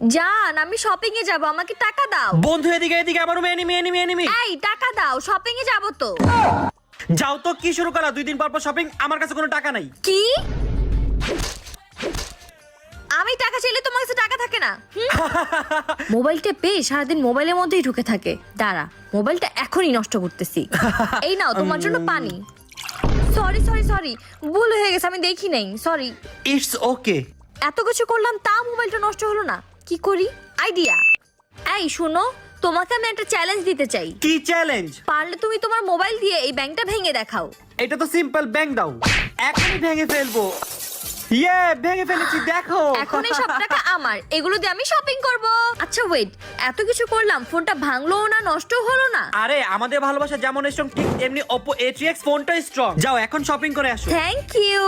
জান আমি শপিং এ যাব, আমাকে টাকা দাও। বন্ধু এদিকে এদিকে আমার রুমে এনিমি। এই টাকা দাও, শপিং এ যাব তো। যাও তো, কি শুরু করা? 2 দিন পর পর শপিং? আমার কাছে কোনো টাকা নাই। কি? আমি টাকা চাইলে তোমার কাছে টাকা থাকে না? মোবাইলটা পেয়ে সারাদিন মোবাইলের মধ্যেই ঢুকে থাকে। দাঁড়া, মোবাইলটা এখনই নষ্ট করতেছি। এই নাও তোমার জন্য পানি। সরি সরি সরি, ভুল হয়ে গেছে, আমি দেখি নাই, সরি। It's okay. এত কিছু করলাম তা মোবাইলটা নষ্ট হলো না, কি করি? আইডিয়া। এই শুনো, তোমাকে আমি একটা চ্যালেঞ্জ দিতে চাই। কি চ্যালেঞ্জ? পারলে তুমি তোমার মোবাইল দিয়ে এই ব্যাংকটা ভেঙে দেখাও। এটা তো সিম্পল, ব্যাংক দাও। এখনই ভেঙে ফেলবো। ভেঙে ফেলেছি, দেখো। এখন এই সব টাকা আমার, এগুলো দিয়ে আমি শপিং করব। আচ্ছা ওয়েট, এত কিছু করলাম, ফোনটা ভাঙলোও না, নষ্টও হলো না। আরে আমাদের ভালোবাসা যেমন স্ট্রং, ঠিক তেমনি Oppo A3X ফোনটা স্ট্রং। যাও এখন শপিং করে আসো। Thank you.